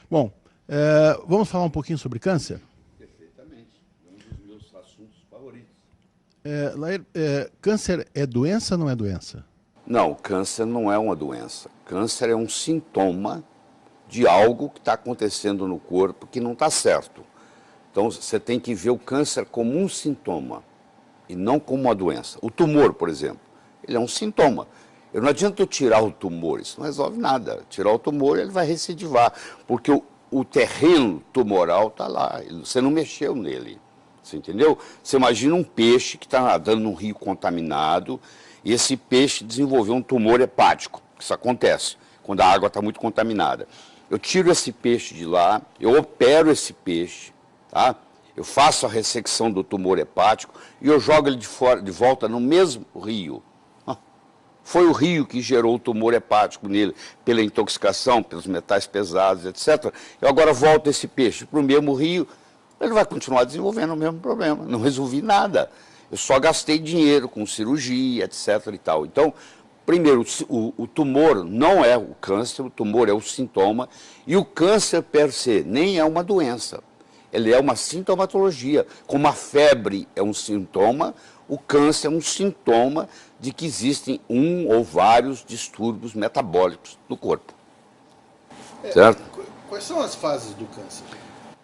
Bom, vamos falar um pouquinho sobre câncer? Perfeitamente. É um dos meus assuntos favoritos. Lair, câncer é doença ou não é doença? Não, câncer não é uma doença. Câncer é um sintoma de algo que está acontecendo no corpo que não está certo. Então, você tem que ver o câncer como um sintoma e não como uma doença. O tumor, por exemplo, ele é um sintoma. Não adianta eu tirar o tumor, isso não resolve nada. Tirar o tumor, ele vai recidivar, porque o terreno tumoral está lá, você não mexeu nele, você entendeu? Você imagina um peixe que está nadando num rio contaminado e esse peixe desenvolveu um tumor hepático. Isso acontece quando a água está muito contaminada. Eu tiro esse peixe de lá, eu opero esse peixe, tá? Eu faço a ressecção do tumor hepático e eu jogo ele de volta no mesmo rio. Foi o rio que gerou o tumor hepático nele, pela intoxicação, pelos metais pesados, etc. Eu agora volto esse peixe para o mesmo rio, ele vai continuar desenvolvendo o mesmo problema. Não resolvi nada. Eu só gastei dinheiro com cirurgia, etc. e tal. Então, primeiro, o tumor não é o câncer, o tumor é o sintoma, e o câncer per se nem é uma doença. Ele é uma sintomatologia. Como a febre é um sintoma, o câncer é um sintoma de que existem um ou vários distúrbios metabólicos no corpo. Certo? Quais são as fases do câncer?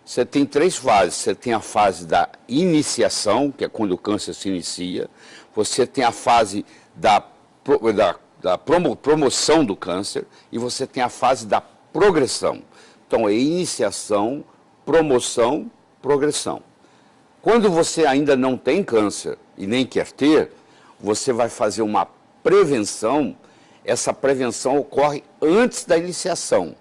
Você tem 3 fases. Você tem a fase da iniciação, que é quando o câncer se inicia. Você tem a fase da promoção do câncer. E você tem a fase da progressão. Então, é iniciação, promoção, progressão. Quando você ainda não tem câncer e nem quer ter, você vai fazer uma prevenção. Essa prevenção ocorre antes da iniciação.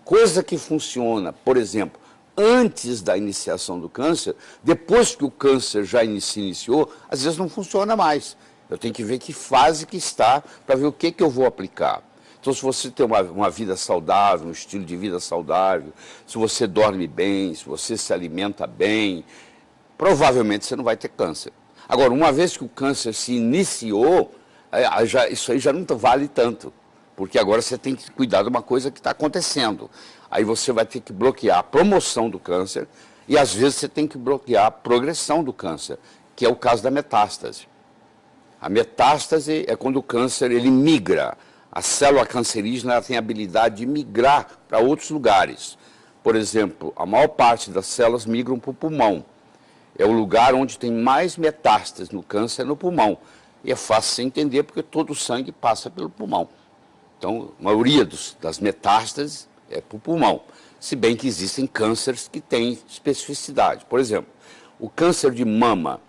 Coisa que funciona, por exemplo, antes da iniciação do câncer, depois que o câncer já se iniciou, às vezes não funciona mais. Eu tenho que ver que fase que está para ver o que eu vou aplicar. Então, se você tem uma vida saudável, um estilo de vida saudável, se você dorme bem, se você se alimenta bem, provavelmente você não vai ter câncer. Agora, uma vez que o câncer se iniciou, isso aí já não vale tanto, porque agora você tem que cuidar de uma coisa que está acontecendo. Aí você vai ter que bloquear a promoção do câncer e, às vezes, você tem que bloquear a progressão do câncer, que é o caso da metástase. A metástase é quando o câncer ele migra. A célula cancerígena ela tem a habilidade de migrar para outros lugares. Por exemplo, a maior parte das células migram para o pulmão. É o lugar onde tem mais metástases no câncer, no pulmão. E é fácil você entender porque todo o sangue passa pelo pulmão. Então, a maioria das metástases é para o pulmão. Se bem que existem cânceres que têm especificidade. Por exemplo, o câncer de mama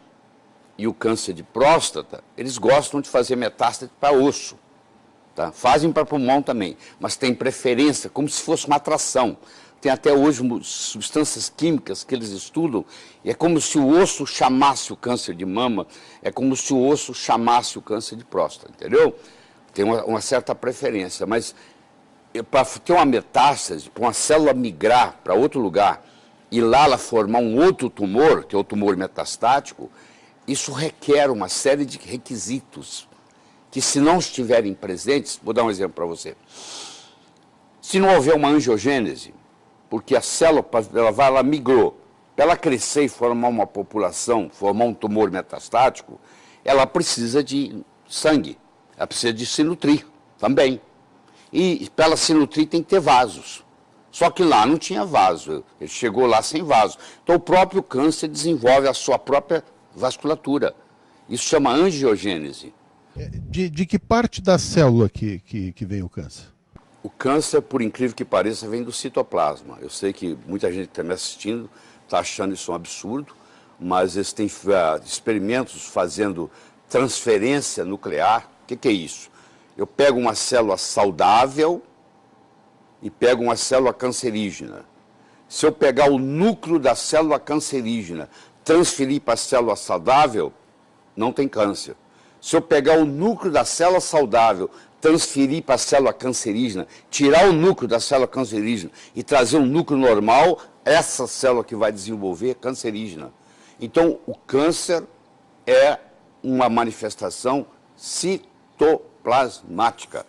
e o câncer de próstata, eles gostam de fazer metástase para osso. Tá? Fazem para pulmão também, mas tem preferência, como se fosse uma atração. Tem até hoje substâncias químicas que eles estudam, e é como se o osso chamasse o câncer de mama, é como se o osso chamasse o câncer de próstata, entendeu? Tem uma certa preferência, mas para ter uma metástase, para uma célula migrar para outro lugar, e lá ela formar um outro tumor, que é o tumor metastático, isso requer uma série de requisitos, que se não estiverem presentes, vou dar um exemplo para você. Se não houver uma angiogênese, porque a célula, ela migrou, para ela crescer e formar uma população, formar um tumor metastático, ela precisa de sangue, ela precisa de se nutrir também. E para ela se nutrir tem que ter vasos. Só que lá não tinha vaso, ele chegou lá sem vaso. Então o próprio câncer desenvolve a sua própria vasculatura. Isso chama angiogênese. De que parte da célula que vem o câncer? O câncer, por incrível que pareça, vem do citoplasma. Eu sei que muita gente que está me assistindo está achando isso um absurdo, mas eles têm experimentos fazendo transferência nuclear. O que é isso? Eu pego uma célula saudável e pego uma célula cancerígena. Se eu pegar o núcleo da célula cancerígena, transferir para a célula saudável, não tem câncer. Se eu pegar o núcleo da célula saudável, transferir para a célula cancerígena, tirar o núcleo da célula cancerígena e trazer um núcleo normal, essa célula que vai desenvolver é cancerígena. Então, o câncer é uma manifestação citoplasmática.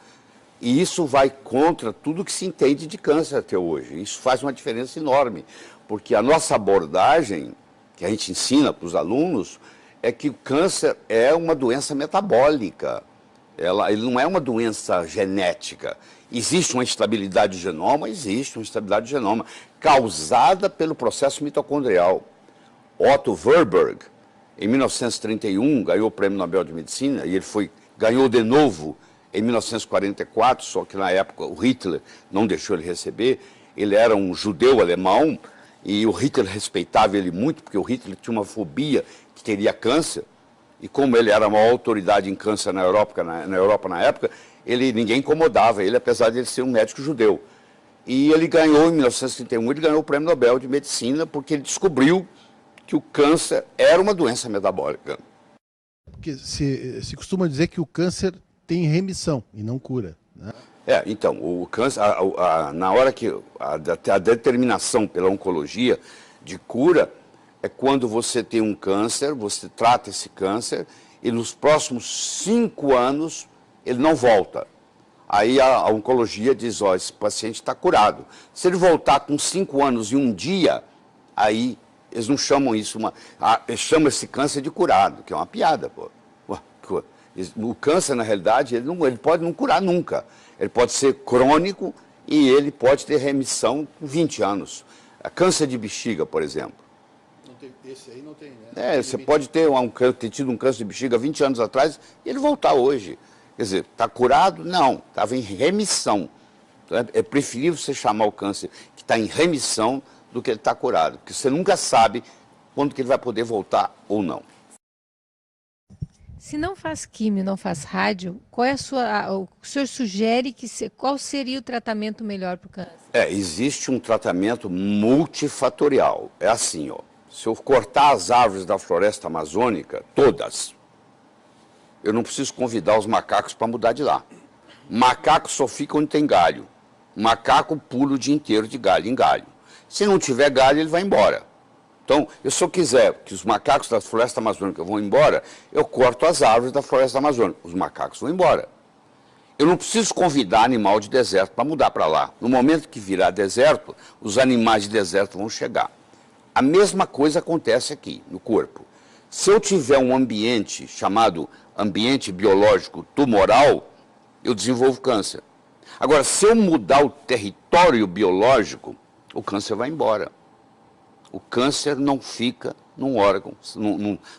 E isso vai contra tudo que se entende de câncer até hoje. Isso faz uma diferença enorme, porque a nossa abordagem, que a gente ensina para os alunos, é que o câncer é uma doença metabólica. Ele não é uma doença genética. Existe uma instabilidade do genoma? Existe uma instabilidade do genoma, causada pelo processo mitocondrial. Otto Warburg, em 1931, ganhou o Prêmio Nobel de Medicina, e ele ganhou de novo em 1944, só que na época o Hitler não deixou ele receber. Ele era um judeu alemão, e o Hitler respeitava ele muito, porque o Hitler tinha uma fobia que teria câncer, e como ele era a maior autoridade em câncer na Europa na época, ninguém incomodava ele, apesar de ele ser um médico judeu. E ele ganhou, em 1931, ele ganhou o Prêmio Nobel de Medicina, porque ele descobriu que o câncer era uma doença metabólica. Porque se costuma dizer que o câncer tem remissão e não cura, né? Então, o câncer, na hora que a determinação pela oncologia de cura é quando você tem um câncer, você trata esse câncer e nos próximos 5 anos ele não volta. Aí a oncologia diz, esse paciente está curado. Se ele voltar com 5 anos e 1 dia, aí eles não chamam isso, eles chamam esse câncer de curado, que é uma piada, pô. O câncer, na realidade, ele pode não curar nunca. Ele pode ser crônico e ele pode ter remissão com 20 anos. Câncer de bexiga, por exemplo. Esse aí não tem, né? Você pode ter tido um câncer de bexiga 20 anos atrás e ele voltar hoje. Quer dizer, está curado? Não, estava em remissão. Então, é preferível você chamar o câncer que está em remissão do que ele está curado, porque você nunca sabe quando que ele vai poder voltar ou não. Se não faz químio, não faz rádio, o senhor sugere qual seria o tratamento melhor para o câncer? Existe um tratamento multifatorial. É assim, se eu cortar as árvores da floresta amazônica, todas, eu não preciso convidar os macacos para mudar de lá. Macaco só fica onde tem galho. Macaco pula o dia inteiro de galho em galho. Se não tiver galho, ele vai embora. Então, se eu quiser que os macacos da floresta amazônica vão embora, eu corto as árvores da floresta amazônica. Os macacos vão embora. Eu não preciso convidar animal de deserto para mudar para lá. No momento que virar deserto, os animais de deserto vão chegar. A mesma coisa acontece aqui, no corpo. Se eu tiver um ambiente chamado ambiente biológico tumoral, eu desenvolvo câncer. Agora, se eu mudar o território biológico, o câncer vai embora. O câncer não fica num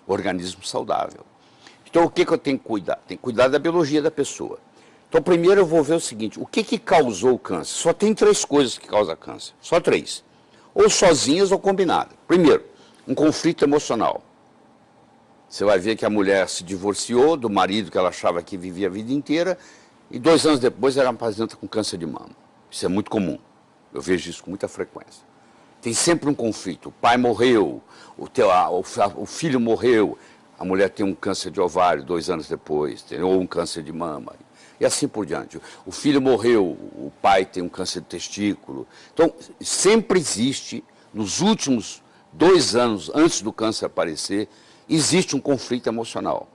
organismo saudável. Então, o que eu tenho que cuidar? Tenho que cuidar da biologia da pessoa. Então, primeiro eu vou ver o seguinte, o que causou o câncer? Só tem 3 coisas que causam câncer, só 3. Ou sozinhas ou combinadas. Primeiro, um conflito emocional. Você vai ver que a mulher se divorciou do marido que ela achava que vivia a vida inteira e 2 anos depois ela apresenta com câncer de mama. Isso é muito comum. Eu vejo isso com muita frequência. Tem sempre um conflito. O pai morreu, o filho morreu, a mulher tem um câncer de ovário 2 anos depois, ou um câncer de mama, e assim por diante. O filho morreu, o pai tem um câncer de testículo. Então, sempre existe, nos últimos 2 anos, antes do câncer aparecer, existe um conflito emocional.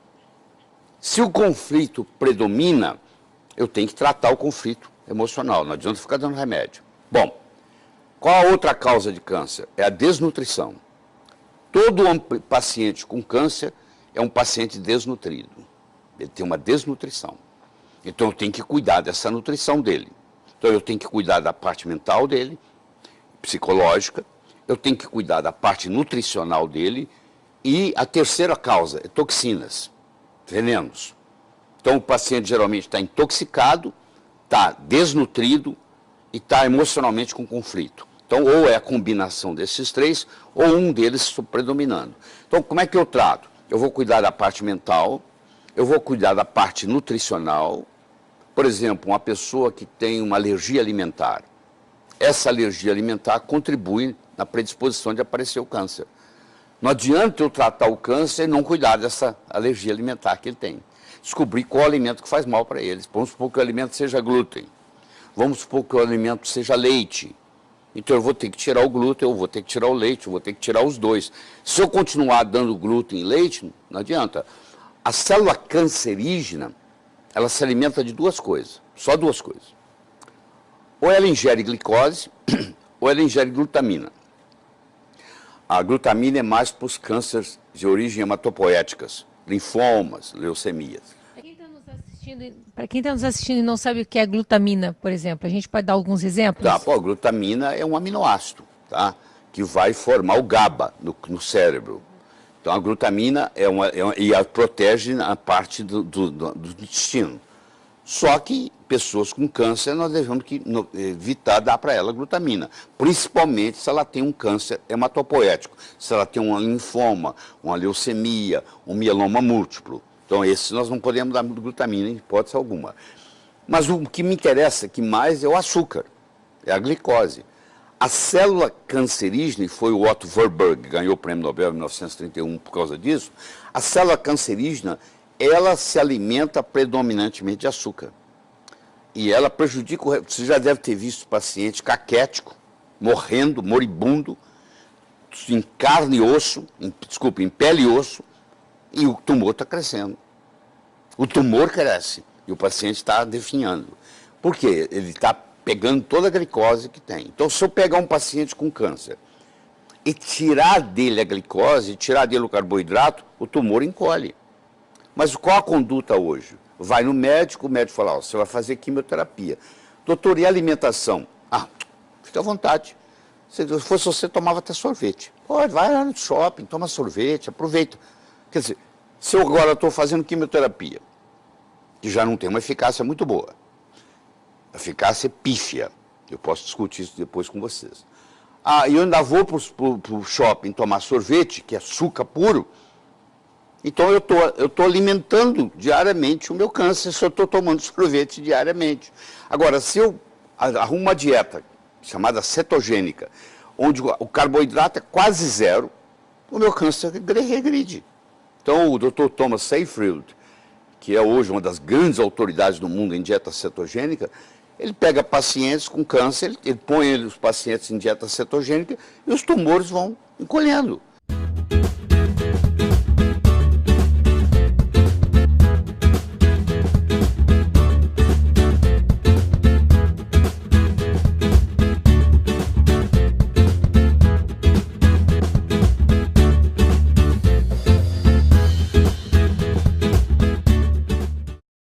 Se o conflito predomina, eu tenho que tratar o conflito emocional, não adianta ficar dando remédio. Bom, qual a outra causa de câncer? É a desnutrição. Todo paciente com câncer é um paciente desnutrido. Ele tem uma desnutrição. Então eu tenho que cuidar dessa nutrição dele. Então eu tenho que cuidar da parte mental dele, psicológica, eu tenho que cuidar da parte nutricional dele e a terceira causa é toxinas, venenos. Então o paciente geralmente está intoxicado, está desnutrido e está emocionalmente com conflito. Então, ou é a combinação desses 3, ou um deles predominando. Então, como é que eu trato? Eu vou cuidar da parte mental, eu vou cuidar da parte nutricional. Por exemplo, uma pessoa que tem uma alergia alimentar. Essa alergia alimentar contribui na predisposição de aparecer o câncer. Não adianta eu tratar o câncer e não cuidar dessa alergia alimentar que ele tem. Descobrir qual alimento que faz mal para eles. Vamos supor que o alimento seja glúten. Vamos supor que o alimento seja leite. Então eu vou ter que tirar o glúten, eu vou ter que tirar o leite, eu vou ter que tirar os 2. Se eu continuar dando glúten e leite, não adianta. A célula cancerígena, ela se alimenta de duas coisas, só duas coisas. Ou ela ingere glicose, ou ela ingere glutamina. A glutamina é mais para os cânceres de origem hematopoéticas, linfomas, leucemias. Para quem está nos assistindo e não sabe o que é glutamina, por exemplo, a gente pode dar alguns exemplos? Tá, pô, a glutamina é um aminoácido, tá? Que vai formar o GABA no cérebro. Então a glutamina e ela protege a parte do intestino. Só que pessoas com câncer nós devemos evitar dar para ela glutamina, principalmente se ela tem um câncer hematopoético, se ela tem um linfoma, uma leucemia, um mieloma múltiplo. Então esse nós não podemos dar glutamina em hipótese alguma. Mas o que me interessa aqui mais é o açúcar, é a glicose. A célula cancerígena, e foi o Otto Warburg que ganhou o prêmio Nobel em 1931 por causa disso, a célula cancerígena, ela se alimenta predominantemente de açúcar. E ela prejudica, você já deve ter visto paciente caquético, morrendo, moribundo, em carne e osso, em pele e osso, e o tumor está crescendo. O tumor cresce e o paciente está definhando. Por quê? Ele está pegando toda a glicose que tem. Então, se eu pegar um paciente com câncer e tirar dele a glicose, tirar dele o carboidrato, o tumor encolhe. Mas qual a conduta hoje? Vai no médico, o médico fala, ó, você vai fazer quimioterapia. Doutor, e a alimentação? Ah, fica à vontade. Se fosse você, tomava até sorvete. Pode, vai lá no shopping, toma sorvete, aproveita. Quer dizer, se eu agora estou fazendo quimioterapia, que já não tem uma eficácia muito boa, a eficácia é pífia, eu posso discutir isso depois com vocês. Ah, e eu ainda vou para o shopping tomar sorvete, que é açúcar puro, então eu tô alimentando diariamente o meu câncer se eu estou tomando sorvete diariamente. Agora, se eu arrumo uma dieta chamada cetogênica, onde o carboidrato é quase zero, o meu câncer regride. Então, o Dr. Thomas Seyfried, que é hoje uma das grandes autoridades do mundo em dieta cetogênica, ele pega pacientes com câncer, ele põe os pacientes em dieta cetogênica e os tumores vão encolhendo.